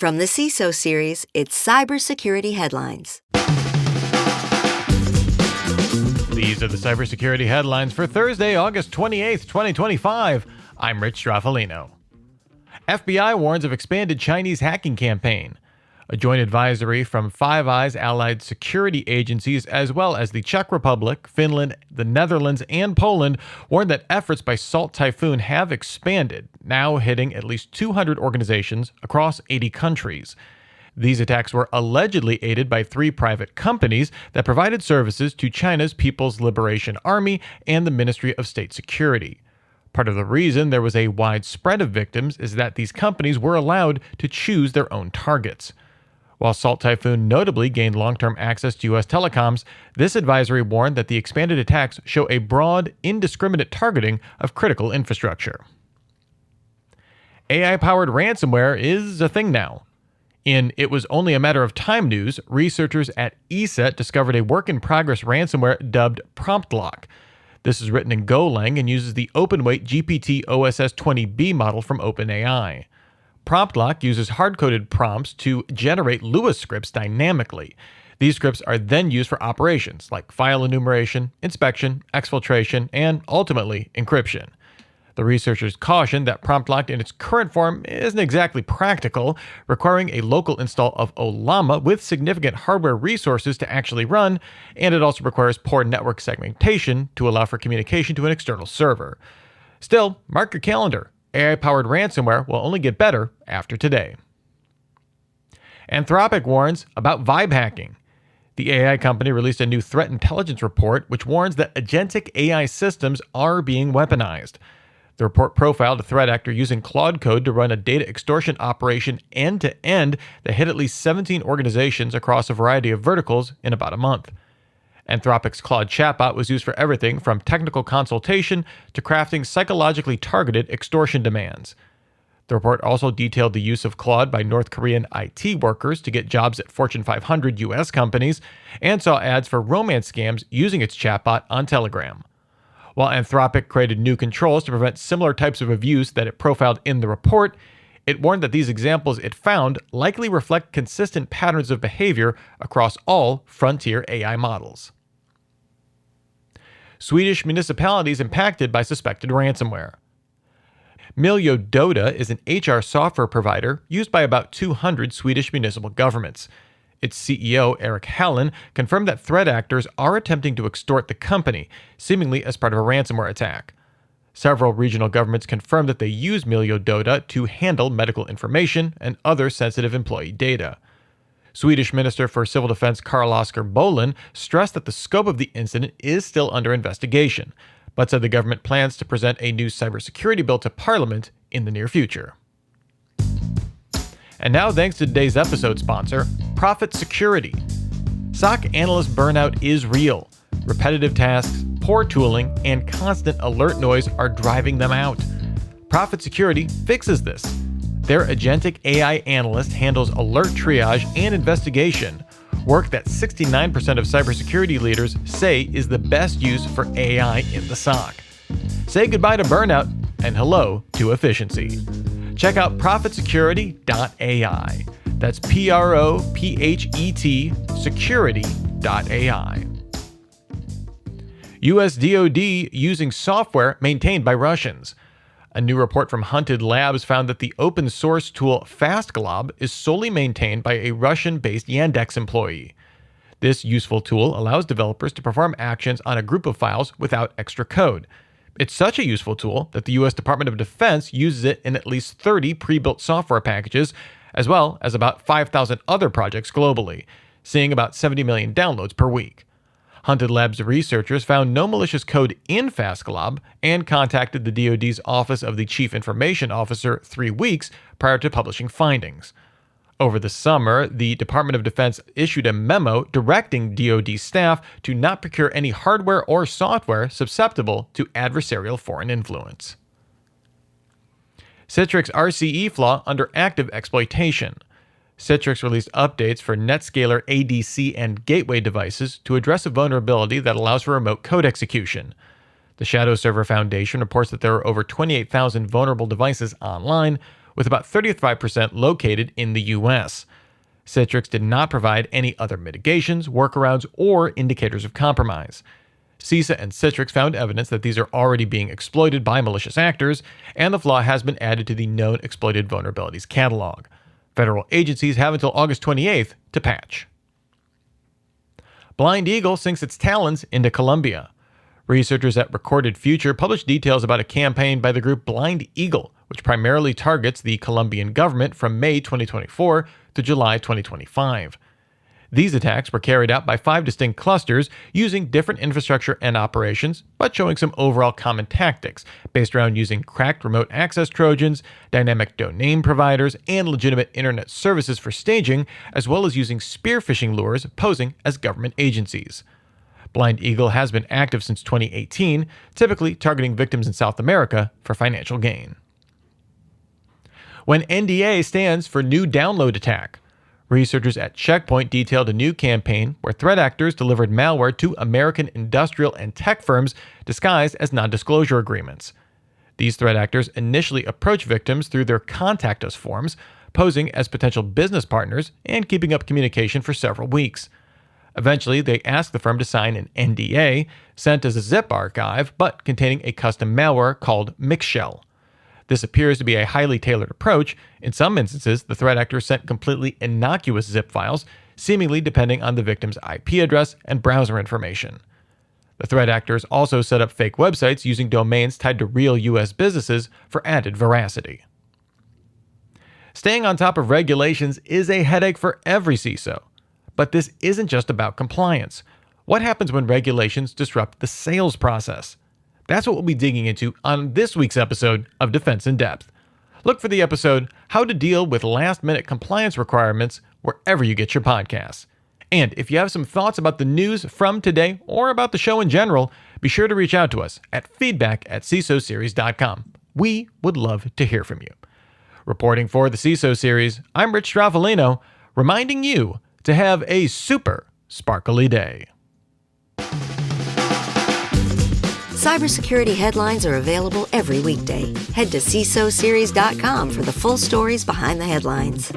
From the CISO series, it's Cybersecurity Headlines. These are the cybersecurity headlines for Thursday, August 28th, 2025. I'm Rich Straffolino. FBI warns of expanded Chinese hacking campaign. A joint advisory from Five Eyes allied security agencies, as well as the Czech Republic, Finland, the Netherlands, and Poland, warned that efforts by Salt Typhoon have expanded, now hitting at least 200 organizations across 80 countries. These attacks were allegedly aided by 3 private companies that provided services to China's People's Liberation Army and the Ministry of State Security. Part of the reason there was a wide spread of victims is that these companies were allowed to choose their own targets. While Salt Typhoon notably gained long-term access to U.S. telecoms, this advisory warned that the expanded attacks show a broad, indiscriminate targeting of critical infrastructure. AI-powered ransomware is a thing now. In It Was Only a Matter of Time news, researchers at ESET discovered a work-in-progress ransomware dubbed PromptLock. This is written in Golang and uses the open-weight GPT OSS 20B model from OpenAI. PromptLock uses hard-coded prompts to generate Lua scripts dynamically. These scripts are then used for operations like file enumeration, inspection, exfiltration, and ultimately encryption. The researchers cautioned that PromptLock in its current form isn't exactly practical, requiring a local install of Olama with significant hardware resources to actually run, and it also requires poor network segmentation to allow for communication to an external server. Still, mark your calendar. AI-powered ransomware will only get better after today. Anthropic warns about vibe hacking. The AI company released a new threat intelligence report which warns that agentic AI systems are being weaponized. The report profiled a threat actor using Claude code to run a data extortion operation end-to-end that hit at least 17 organizations across a variety of verticals in about a month. Anthropic's Claude chatbot was used for everything from technical consultation to crafting psychologically targeted extortion demands. The report also detailed the use of Claude by North Korean IT workers to get jobs at Fortune 500 U.S. companies and saw ads for romance scams using its chatbot on Telegram. While Anthropic created new controls to prevent similar types of abuse that it profiled in the report, it warned that these examples it found likely reflect consistent patterns of behavior across all frontier AI models. Swedish municipalities impacted by suspected ransomware. Miljödata is an HR software provider used by about 200 Swedish municipal governments. Its CEO, Eric Hallen, confirmed that threat actors are attempting to extort the company, seemingly as part of a ransomware attack. Several regional governments confirmed that they use Miljödata to handle medical information and other sensitive employee data. Swedish Minister for Civil Defense Carl-Oskar Bolin stressed that the scope of the incident is still under investigation, but said the government plans to present a new cybersecurity bill to Parliament in the near future. And now, thanks to today's episode sponsor, Profit Security. SOC analyst burnout is real. Repetitive tasks, poor tooling, and constant alert noise are driving them out. Profit Security fixes this. Their agentic AI analyst handles alert triage and investigation, work that 69% of cybersecurity leaders say is the best use for AI in the SOC. Say goodbye to burnout and hello to efficiency. Check out profitsecurity.ai. That's PROPHET security.ai. US DoD using software maintained by Russians. A new report from Hunted Labs found that the open source tool FastGlob is solely maintained by a Russian-based Yandex employee. This useful tool allows developers to perform actions on a group of files without extra code. It's such a useful tool that the U.S. Department of Defense uses it in at least 30 pre-built software packages, as well as about 5,000 other projects globally, seeing about 70 million downloads per week. Hunted Labs researchers found no malicious code in FastGlob and contacted the DoD's Office of the Chief Information Officer 3 weeks prior to publishing findings. Over the summer, the Department of Defense issued a memo directing DoD staff to not procure any hardware or software susceptible to adversarial foreign influence. Citrix RCE flaw under active exploitation. Citrix released updates for NetScaler ADC and gateway devices to address a vulnerability that allows for remote code execution. The Shadow Server Foundation reports that there are over 28,000 vulnerable devices online, with about 35% located in the U.S. Citrix did not provide any other mitigations, workarounds, or indicators of compromise. CISA and Citrix found evidence that these are already being exploited by malicious actors, and the flaw has been added to the known exploited vulnerabilities catalog. Federal agencies have until August 28th to patch. Blind Eagle sinks its talons into Colombia. Researchers at Recorded Future published details about a campaign by the group Blind Eagle, which primarily targets the Colombian government from May 2024 to July 2025. These attacks were carried out by 5 distinct clusters using different infrastructure and operations, but showing some overall common tactics based around using cracked remote access Trojans, dynamic domain providers, and legitimate internet services for staging, as well as using spear phishing lures posing as government agencies. Blind Eagle has been active since 2018, typically targeting victims in South America for financial gain. When NDA stands for New Download Attack, researchers at Checkpoint detailed a new campaign where threat actors delivered malware to American industrial and tech firms disguised as non-disclosure agreements. These threat actors initially approach victims through their Contact Us forms, posing as potential business partners and keeping up communication for several weeks. Eventually, they ask the firm to sign an NDA, sent as a zip archive, but containing a custom malware called Mixshell. This appears to be a highly tailored approach. In some instances, the threat actor sent completely innocuous zip files, seemingly depending on the victim's IP address and browser information. The threat actors also set up fake websites using domains tied to real U.S. businesses for added veracity. Staying on top of regulations is a headache for every CISO. But this isn't just about compliance. What happens when regulations disrupt the sales process? That's what we'll be digging into on this week's episode of Defense in Depth. Look for the episode, How to Deal with Last-Minute Compliance Requirements, wherever you get your podcasts. And if you have some thoughts about the news from today or about the show in general, be sure to reach out to us at feedback@cisoseries.com. We would love to hear from you. Reporting for the CISO Series, I'm Rich Straffolino, reminding you to have a super sparkly day. Cybersecurity headlines are available every weekday. Head to cisoseries.com for the full stories behind the headlines.